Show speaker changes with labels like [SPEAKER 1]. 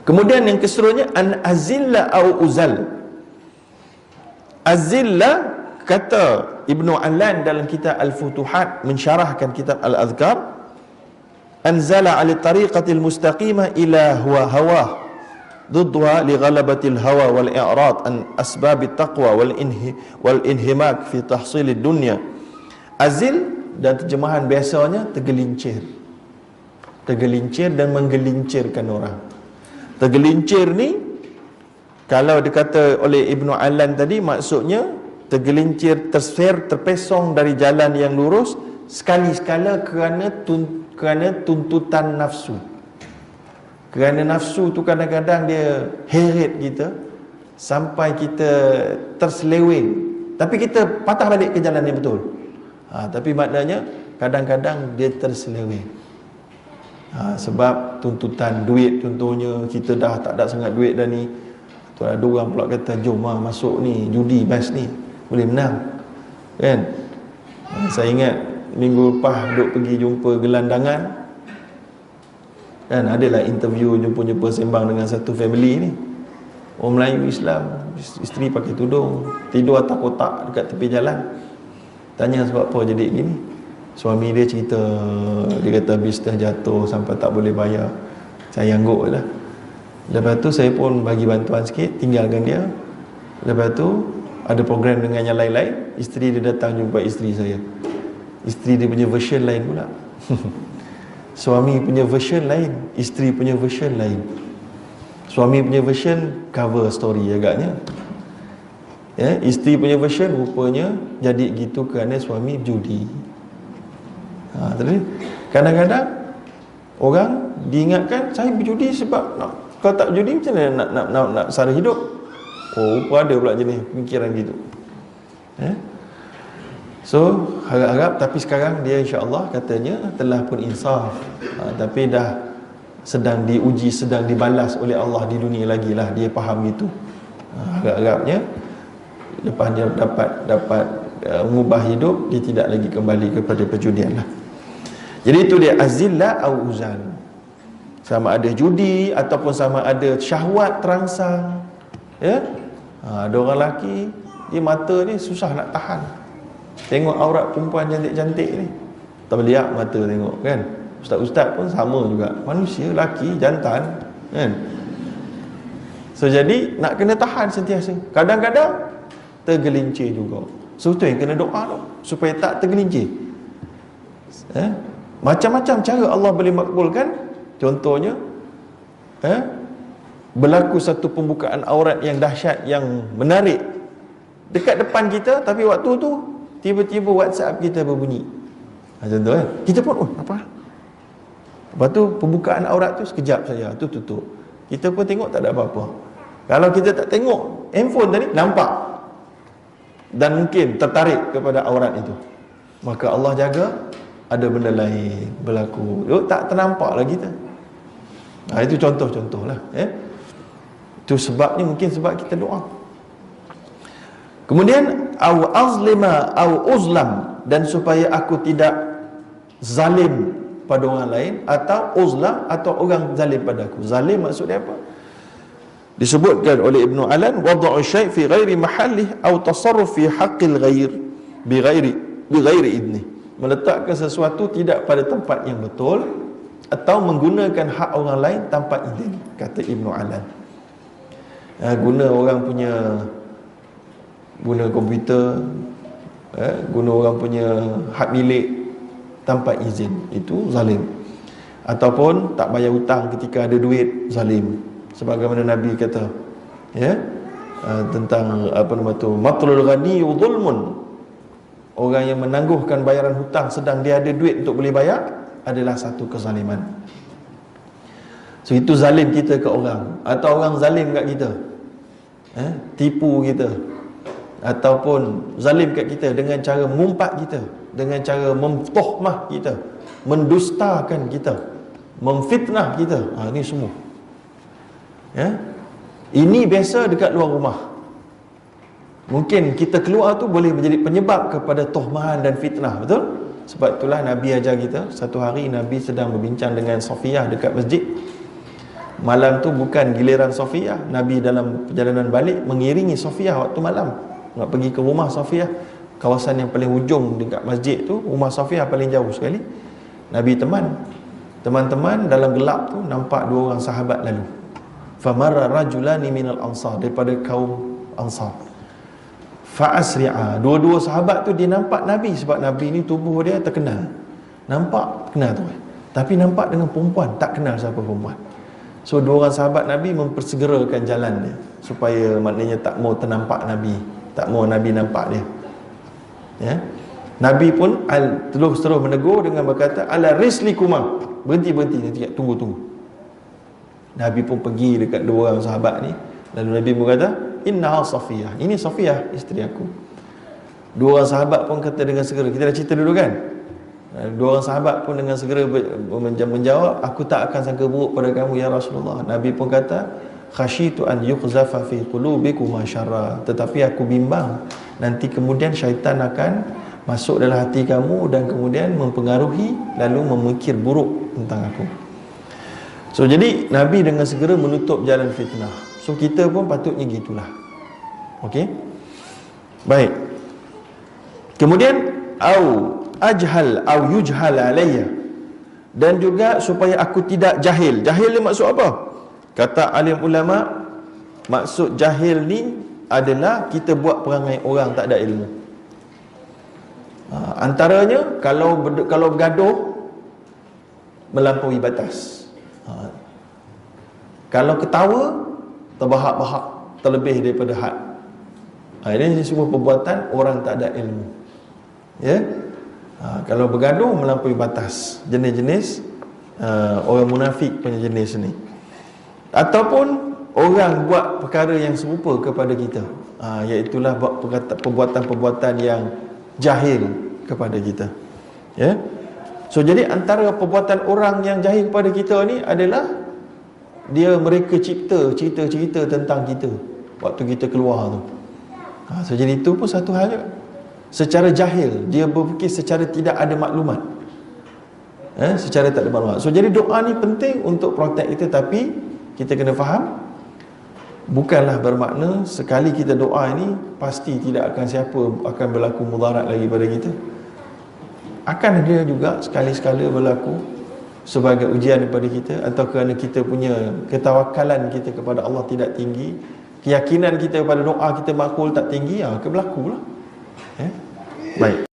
[SPEAKER 1] Kemudian yang keseluruhnya an azilla au uzal. Azilla, kata Ibnu Alan dalam kitab Al-Futuhat mensyarahkan kitab Al-Adhkar, anzala ala tariqatil mustaqimah ila huwa hawah ضدها لغلبة الهوى والإعراض عن أسباب التقوى والانهماك في تحصيل الدنيا. Azil dan terjemahan biasanya tergelincir dan menggelincirkan orang. Tergelincir ni, kalau dikata oleh Ibnu Alan tadi, maksudnya tergelincir, terpesong dari jalan yang lurus sekali-sekala kerana tuntutan nafsu. Kerana nafsu tu kadang-kadang dia heret kita sampai kita terseleweng, tapi kita patah balik ke jalan yang betul. Tapi maknanya kadang-kadang dia terseleweng. Sebab tuntutan duit contohnya, kita dah tak ada sangat duit dah ni. Tu ada orang pula kata, jom masuk ni judi bas ni, boleh menang. Kan? Saya ingat minggu lepas duk pergi jumpa gelandangan. Dan adalah interview, jumpa sembang dengan satu family ni, orang Melayu Islam, isteri pakai tudung, tidur atas kotak dekat tepi jalan. Tanya sebab apa jadi gini. Suami dia cerita, dia kata bisnes jatuh sampai tak boleh bayar. Saya angguk lah. Lepas tu saya pun bagi bantuan sikit, tinggalkan dia. Lepas tu ada program dengan yang lain-lain. Isteri dia datang jumpa isteri saya. Isteri dia punya version lain pula. Suami punya version lain, isteri punya version lain. Suami punya version cover story agaknya. Isteri punya version rupanya jadi gitu kerana suami judi. Tadi kadang-kadang orang diingatkan, saya berjudi sebab kalau tak judi macam mana nak sara hidup. Rupa ada pula jenis pemikiran gitu. So harap-harap, tapi sekarang dia insya-Allah katanya telah pun insaf, tapi dah sedang diuji, sedang dibalas oleh Allah di dunia lagi lah, dia faham itu. Harap-harapnya lepas dia dapat mengubah hidup, dia tidak lagi kembali kepada perjudian lah. Jadi itu dia azillah au uzal, sama ada judi ataupun sama ada syahwat terangsang. Ada orang lelaki, dia mata ni susah nak tahan, tengok aurat perempuan cantik-cantik ni, tak beliak mata tengok kan. Ustaz-ustaz pun sama juga, manusia, lelaki, jantan kan. So jadi nak kena tahan sentiasa. Kadang-kadang tergelincir juga. So tu yang kena doa tu, supaya tak tergelincir. Macam-macam cara Allah boleh makbulkan. Contohnya berlaku satu pembukaan aurat yang dahsyat, yang menarik dekat depan kita, tapi waktu tu tiba-tiba WhatsApp kita berbunyi. Contoh kan, kita pun apa? Lepas tu pembukaan aurat tu sekejap saja, tu tutup. Kita pun tengok tak ada apa-apa. Kalau kita tak tengok handphone tadi, nampak dan mungkin tertarik kepada aurat itu, maka Allah jaga ada benda lain berlaku, tak ternampak lah kita. Itu contoh-contoh lah. Itu sebabnya, mungkin sebab kita doa. Kemudian au azlima au uzlam, dan supaya aku tidak zalim pada orang lain, atau uzlam, atau orang zalim padaku. Zalim maksudnya apa? Disebutkan oleh Ibnu Alan, wada'u syai' fi ghairi mahallih au tasarruf fi haqqil ghair bi ghairi idni, meletakkan sesuatu tidak pada tempat yang betul atau menggunakan hak orang lain tanpa izin, kata Ibnu Alan. Guna orang punya, guna komputer, guna orang punya hak milik tanpa izin, itu zalim. Ataupun tak bayar hutang ketika ada duit, zalim. Sebagaimana Nabi kata tentang matlul ghani zulmun, orang yang menangguhkan bayaran hutang sedang dia ada duit untuk boleh bayar, adalah satu kezaliman. So itu zalim kita ke orang, atau orang zalim kat kita, tipu kita, ataupun zalim kat kita dengan cara mengumpat kita, dengan cara memtohmah kita, mendustakan kita, memfitnah kita. Ini semua ini biasa dekat luar rumah. Mungkin kita keluar tu boleh menjadi penyebab kepada tohmahan dan fitnah, betul? Sebab itulah Nabi ajar kita. Satu hari Nabi sedang berbincang dengan Safiyah dekat masjid. Malam tu bukan giliran Safiyah. Nabi dalam perjalanan balik mengiringi Safiyah waktu malam, nak pergi ke rumah Safiyah, kawasan yang paling hujung dekat masjid tu. Rumah Safiyah paling jauh sekali. Nabi teman-teman dalam gelap tu nampak dua orang sahabat lalu. Famarra rajulani minal ansar, daripada kaum Ansar. Fa'asri'a, dua-dua sahabat tu dia nampak Nabi, sebab Nabi ni tubuh dia terkenal, nampak kenal tu, tapi nampak dengan perempuan, tak kenal siapa perempuan. So dua orang sahabat Nabi mempersegerakan jalan dia, supaya maknanya tak mau ternampak Nabi, tak mau Nabi nampak dia, ya. Nabi pun terus menegur dengan berkata, ala rislikuma, berhenti nanti, tunggu. Nabi pun pergi dekat dua orang sahabat ni, lalu Nabi berkata, innaha Safiyah, ini Safiyah, isteri aku. Dua orang sahabat pun kata dengan segera, kita dah cerita dulu kan, dua orang sahabat pun dengan segera menjawab, aku tak akan sangka buruk pada kamu ya Rasulullah. Nabi pun kata, khasyitu an yuqzafa fi qulubikum syarra, tetapi aku bimbang nanti kemudian syaitan akan masuk dalam hati kamu dan kemudian mempengaruhi, lalu memikir buruk tentang aku. So jadi Nabi dengan segera menutup jalan fitnah. So kita pun patutnya gitulah. Okey. Baik. Kemudian au yujhal alayya, dan juga supaya aku tidak jahil. Jahil ni maksud apa? Kata alim ulama, maksud jahil ni adalah kita buat perangai orang tak ada ilmu. Antaranya kalau bergaduh melampaui batas. Kalau ketawa terbahak-bahak, terlebih daripada had. Ini semua perbuatan orang tak ada ilmu, ya. Kalau bergaduh melampaui batas, jenis-jenis orang munafik punya jenis ni. Ataupun orang buat perkara yang serupa kepada kita, iaitulah buat perbuatan-perbuatan yang jahil kepada kita, ya. So jadi antara perbuatan orang yang jahil kepada kita ni adalah mereka cipta cerita-cerita tentang kita waktu kita keluar tu. So jadi itu pun satu hal juga. Secara jahil, dia berfikir secara tidak ada maklumat, secara tak ada maklumat. So jadi doa ni penting untuk protect kita, tapi kita kena faham, bukanlah bermakna sekali kita doa ini pasti tidak akan siapa akan berlaku mudarat lagi pada kita. Akan ada juga sekali-sekala berlaku sebagai ujian daripada kita, atau kerana kita punya ketawakalan kita kepada Allah tidak tinggi, keyakinan kita kepada doa kita makbul tak tinggi, akan berlaku lah, ya? Baik.